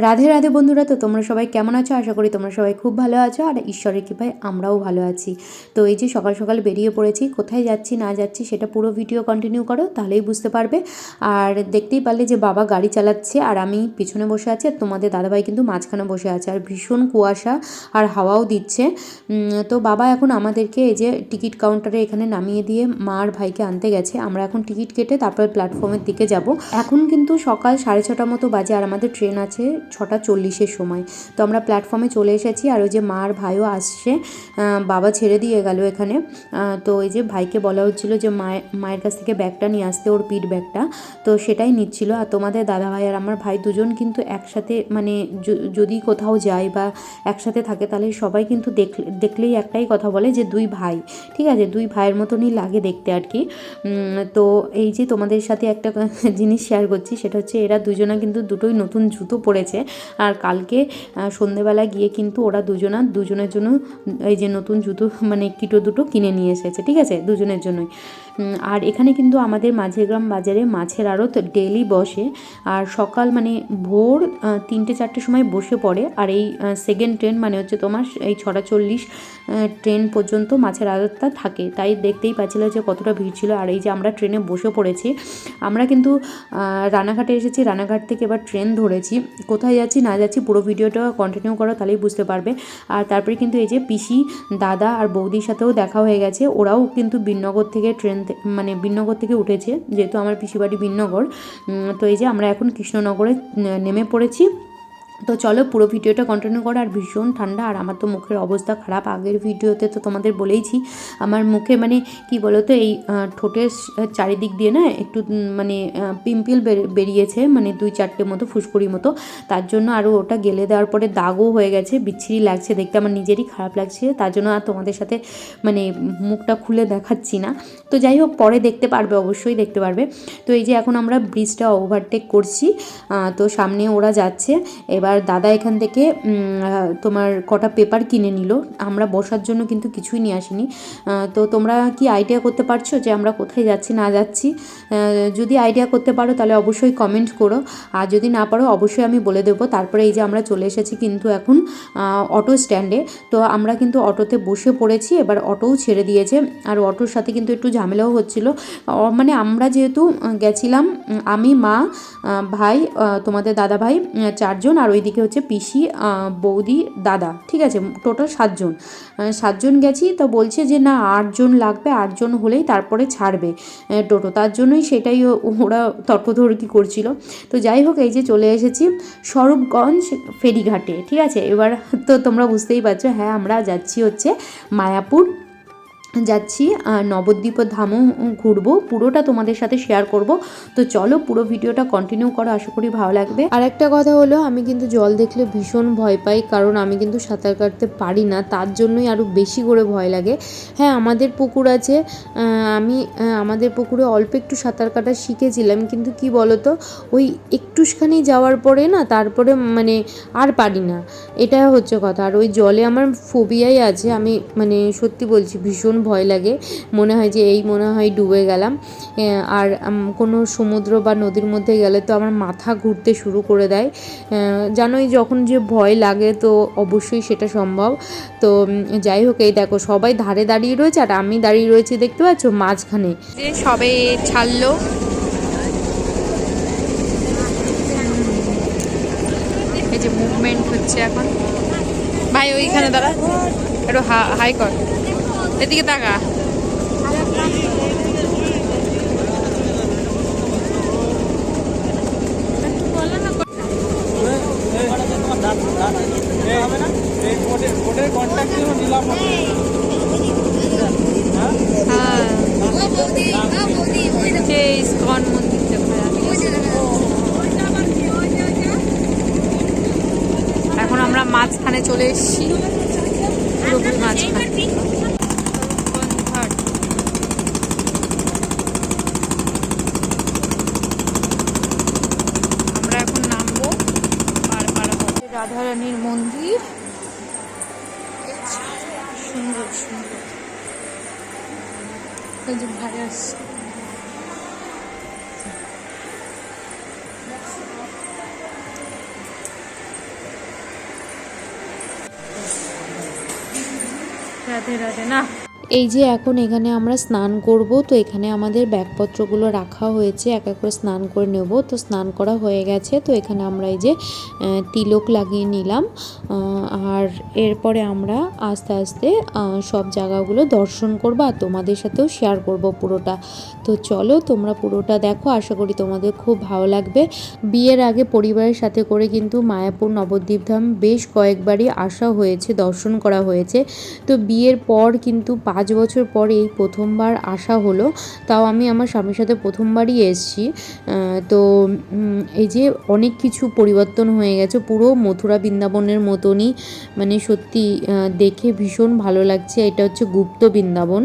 রাধে রাধে বন্ধুরা, তো তোমরা সবাই কেমন আছো? আশা করি তোমরা সবাই খুব ভালো আছো, আর ঈশ্বরের কৃপায় আমরাও ভালো আছি। তো এই যে সকাল সকাল বেরিয়ে পড়েছি, কোথায় যাচ্ছি না যাচ্ছি সেটা পুরো ভিডিও কন্টিনিউ করো, তাহলেই বুঝতে পারবে। আর দেখতেই পারলে যে বাবা গাড়ি চালাচ্ছে আর আমি পিছনে বসে আছি, আর তোমাদের দাদাভাই কিন্তু মাঝখানে বসে আছে, আর ভীষণ কুয়াশা আর হাওয়াও দিচ্ছে। তো বাবা এখন আমাদেরকে এই যে টিকিট কাউন্টারে এখানে নামিয়ে দিয়ে মা আর ভাইকে আনতে গেছে। আমরা এখন টিকিট কেটে তারপর প্ল্যাটফর্মের দিকে যাব। এখন কিন্তু সকাল 6:30 মতো বাজে, আর আমাদের ট্রেন আছে 6:40-এর সময়। তো আমরা প্ল্যাটফর্মে চলে এসেছি, আর ওই যে মা আর ভাইও আসছে, বাবা ছেড়ে দিয়ে গেল এখানে। তো এই যে ভাইকে বলা হচ্ছিলো যে মায়ের কাছ থেকে ব্যাগটা নিয়ে আসতে, ওর পিঠ ব্যাগটা, তো সেটাই নিচ্ছিল। আর তোমাদের দাদা ভাই আর আমার ভাই দুজন কিন্তু একসাথে, মানে যদি কোথাও যায় বা একসাথে থাকে তাহলে সবাই কিন্তু দেখলেই একটাই কথা বলে যে দুই ভাই, ঠিক আছে, দুই ভাইয়ের মতনই লাগে দেখতে আর কি। তো এই যে তোমাদের সাথে একটা জিনিস শেয়ার করছি, সেটা হচ্ছে এরা দুজনা কিন্তু দুটোই নতুন জুতো পরেছে, আর কালকে সন্ধেবেলা গিয়ে কিন্তু ওরা দুজনের জন্য এই যে নতুন জুতো, মানে কিটো দুটো কিনে নিয়ে এসেছে, ঠিক আছে, দুজনের জন্যই। আর এখানে কিন্তু আমাদের মাঝেরগ্রাম বাজারে মাছের আড়ত ডেইলি বসে, আর সকাল মানে ভোর 3-4টের সময় বসে পড়ে। আর এই সেকেন্ড ট্রেন মানে হচ্ছে তোমার এই 6:40 ট্রেন পর্যন্ত মাছের আড়তটা থাকে, তাই দেখতেই পাচ্ছিল যে কতটা ভিড় ছিল। আর এই যে আমরা ট্রেনে বসে পড়েছি, আমরা কিন্তু রানাঘাটে এসেছি, রানাঘাট থেকে এবার ট্রেন ধরেছি। কোথায় যাচ্ছি না যাচ্ছি পুরো ভিডিওটা কন্টিনিউ করো, তাহলেই বুঝতে পারবে। আর তারপরে কিন্তু এই যে পিসি, দাদা আর বৌদির সাথেও দেখা হয়ে গেছে, ওরাও কিন্তু বিননগর থেকে মানে বিননগর থেকে উঠেছে, যেহেতু আমার পিসি বাড়ি বিননগর। তো এই যে আমরা এখন কৃষ্ণনগরে নেমে পড়েছি। তো চলো পুরো ভিডিওটা কন্টিনিউ করো। আর ভীষণ ঠান্ডা, আর আমার তো মুখের অবস্থা খারাপ, আগের ভিডিওতে তো তোমাদের বলেইছি আমার মুখে মানে কি বলো তো, এই ঠোঁটের চারিদিক দিয়ে না একটু মানে পিম্পল বেরিয়েছে, মানে 2-4টে মতো ফুসকুড়ি মতো, তার জন্য আরও ওটা গেলে দেওয়ার পরে দাগও হয়ে গেছে, বিচ্ছিরি লাগছে দেখতে, আমার নিজেরই খারাপ লাগছে, তার জন্য আর তোমাদের সাথে মানে মুখটা খুলে দেখাচ্ছি না। তো যাই হোক, পরে দেখতে পারবে, অবশ্যই দেখতে পারবে। তো এই যে এখন আমরা ব্রিজটা ওভারটেক করছি, তো সামনে ওরা যাচ্ছে। এবার দাদা এখান থেকে তোমার কটা পেপার কিনে নিল, আমরা বসার জন্য কিন্তু কিছুই নিয়ে আসিনি। তো তোমরা কি আইডিয়া করতে পারছো যে আমরা কোথায় যাচ্ছি না যাচ্ছি? যদি আইডিয়া করতে পারো তাহলে অবশ্যই কমেন্ট করো, আর যদি না পারো অবশ্যই আমি বলে দেবো। তারপরে এই যে আমরা চলে এসেছি কিন্তু এখন অটো স্ট্যান্ডে। তো আমরা কিন্তু অটোতে বসে পড়েছি, এবার অটোও ছেড়ে দিয়েছে, আর অটোর সাথে কিন্তু একটু ঝামেলাও হচ্ছিল। মানে আমরা যেহেতু গেছিলাম, আমি, মা, ভাই, তোমাদের দাদা ভাই, 4জন, আর ওইদিকে হচ্ছে পিসি, বৌদি, দাদা, ঠিক আছে, টোটাল 7জন গেছি। তো বলছে যে না 8জন লাগবে, 8জন হলেই তারপরে ছাড়বে টোটো, তার জন্যই সেটাই ওরা তর্কতর্কি করছিল। তো যাই হোক, এই যে চলে এসেছি স্বরূপগঞ্জ ফেরিঘাটে, ঠিক আছে। এবার তো তোমরা বুঝতেই পারছো, হ্যাঁ আমরা যাচ্ছি হচ্ছে মায়াপুর যাচ্ছি, নবদ্বীপ ধামও ঘুরবো, পুরোটা তোমাদের সাথে শেয়ার করব। তো চলো পুরো ভিডিওটা কন্টিনিউ করো, আশা করি ভালো লাগবে। আর একটা কথা হলো, আমি কিন্তু জল দেখলে ভীষণ ভয় পাই, কারণ আমি কিন্তু সাঁতার কাটতে পারি না, তার জন্যই আরও বেশি করে ভয় লাগে। হ্যাঁ, আমাদের পুকুর আছে, আমি আমাদের পুকুরে অল্প একটু সাঁতার কাটা শিখেছিলাম, কিন্তু কি বলতো, ওই একটুখানি যাওয়ার পরে না, তারপরে মানে আর পারি না, এটা হচ্ছে কথা। আর ওই জলে আমার ফোবিয়াই আছে, আমি মানে সত্যি বলছি ভীষণ ভয় লাগে, মনে হয় যে মনে হয় ডুবে গেলাম। আর কোনো সমুদ্র বা নদীর মধ্যে গেলে তো আমার মাথা ঘুরতে শুরু করে দেয়, জানোই যখন যে ভয় লাগে, তো অবশ্যই সেটা সম্ভব। তো যাই হোক, এই দেখো সবাই ধারে দাঁড়িয়ে রয়েছে, আর আমি দাঁড়িয়ে রয়েছি দেখতে পাচ্ছ মাঝখানে, যে সবে ছাড়লো। এই যে মুভমেন্ট হচ্ছে এখন, ভাই ওইখানে দাঁড়া, একটু হাই কর, এদিকে তাকা। ইসকন মন্দির এখন আমরা মাঝখানে চলে এসেছি, পুরোপুরি মাঝখানে। আমরা এখন নামবো, রাধারানীর মন্দির, সুন্দর সুন্দর, ভাই আসছে। রাধে রাধে। না এই যে এখন এখানে আমরা স্নান করব, তো এখানে আমাদের ব্যাগপত্রগুলো রাখা হয়েছে, এক এক করে স্নান করে নেব। তো স্নান করা হয়ে গেছে, তো এখানে আমরা এই যে তিলক লাগিয়ে নিলাম। আর এরপরে আমরা আস্তে আস্তে সব জায়গাগুলো দর্শন করব আর তোমাদের সাথেও শেয়ার করব পুরোটা। তো চলো তোমরা পুরোটা দেখো, আশা করি তোমাদের খুব ভালো লাগবে। বিয়ের আগে পরিবারের সাথে করে কিন্তু মায়াপুর নবদ্বীপ ধাম বেশ কয়েকবারই আসা হয়েছে, দর্শন করা হয়েছে। তো বিয়ের পর কিন্তু 5 বছর পরে এই প্রথমবার আসা হলো। তাও আমি আমার স্বামীর সাথে প্রথমবারই এসেছি। তো এই যে অনেক কিছু পরিবর্তন হয়ে গেছে, পুরো মথুরা বৃন্দাবনের মতনই, মানে সত্যি দেখে ভীষণ ভালো লাগছে। এটা হচ্ছে গুপ্ত বৃন্দাবন।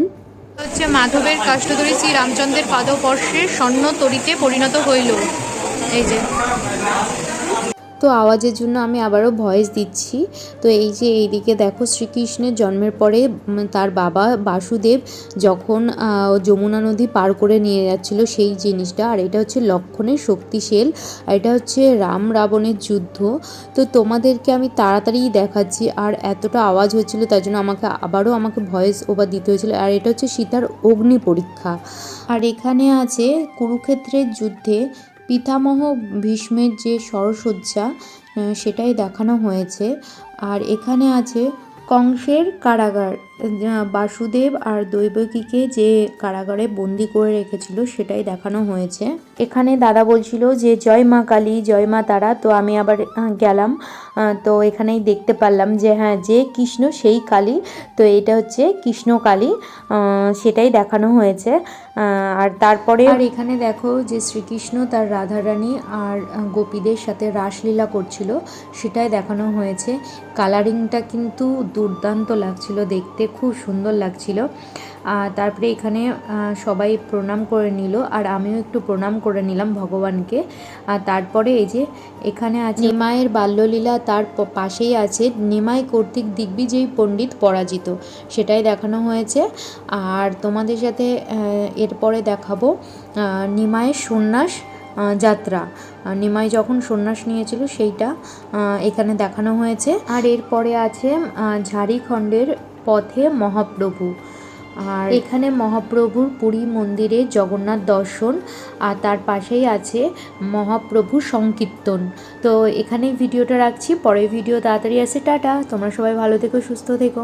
হচ্ছে মাধবের কাষ্ঠধরী শ্রী রামচন্দ্রের পাদস্পর্শে স্বর্ণ তরিতে পরিণত হইল। এই যে তো আওয়াজের জন্য আমি আবারও ভয়েস দিচ্ছি। তো এই যে এইদিকে দেখো, শ্রীকৃষ্ণের জন্মের পরে তার বাবা বাসুদেব যখন যমুনা নদী পার করে নিয়ে যাচ্ছিল সেই জিনিসটা। আর এটা হচ্ছে লক্ষণের শক্তিশাল, আর এটা হচ্ছে রাম রাবণের যুদ্ধ। তো তোমাদেরকে আমি তাড়াতাড়ি দেখাচ্ছি, আর এতটা আওয়াজ হচ্ছিল তার জন্য আমাকে ভয়েস ওভার দিতে হয়েছিল। আর এটা হচ্ছে সীতার অগ্নি পরীক্ষা। আর এখানে আছে কুরুক্ষেত্রের যুদ্ধে পিতামহ ভীষ্মের যে সরসজ্জা, সেটাই দেখানো হয়েছে। আর এখানে আছে কংসের কারাগার, বাসুদেব আর দৈবকীকে যে কারাগারে বন্দি করে রেখেছিল সেটাই দেখানো হয়েছে। এখানে দাদা বলছিল যে জয় মা কালী, জয় মা তারা। তো আমি আবার গেলাম, তো এখানেই দেখতে পারলাম যে হ্যাঁ, যে কৃষ্ণ সেই কালী। তো এটা হচ্ছে কৃষ্ণ কালী, সেটাই দেখানো হয়েছে। আর তারপরে আর এখানে দেখো যে শ্রীকৃষ্ণ তার রাধারানী আর গোপীদের সাথে রাসলীলা করছিল, সেটাই দেখানো হয়েছে। কালারিংটা কিন্তু দুর্দান্ত লাগছিল দেখতে, খুব সুন্দর লাগছিল। তারপরে এখানে সবাই প্রণাম করে নিল, আর আমিও একটু প্রণাম করে নিলাম ভগবানকে। আর তারপরে এই যে এখানে আছে নিমাইয়ের বাল্যলীলা, তার পাশেই আছে নিমাই কর্তৃক দিগ্বিজয়ী পণ্ডিত পরাজিত, সেটাই দেখানো হয়েছে। আর তোমাদের সাথে এরপরে দেখাবো নিমাইয়ের সন্ন্যাস যাত্রা। নিমাই যখন সন্ন্যাস নিয়েছিল সেইটা এখানে দেখানো হয়েছে। আর এরপরে আছে ঝাড়খণ্ডের পথে মহাপ্রভু। আর এখানে মহাপ্রভুর পুরী মন্দিরে জগন্নাথ দর্শন, আর তার পাশেই আছে মহাপ্রভু সংকীর্তন। তো এখানেই ভিডিওটা রাখছি, পরের ভিডিও তাড়াতাড়ি আসে। টাটা, তোমরা সবাই ভালো থেকো, সুস্থ থেকো।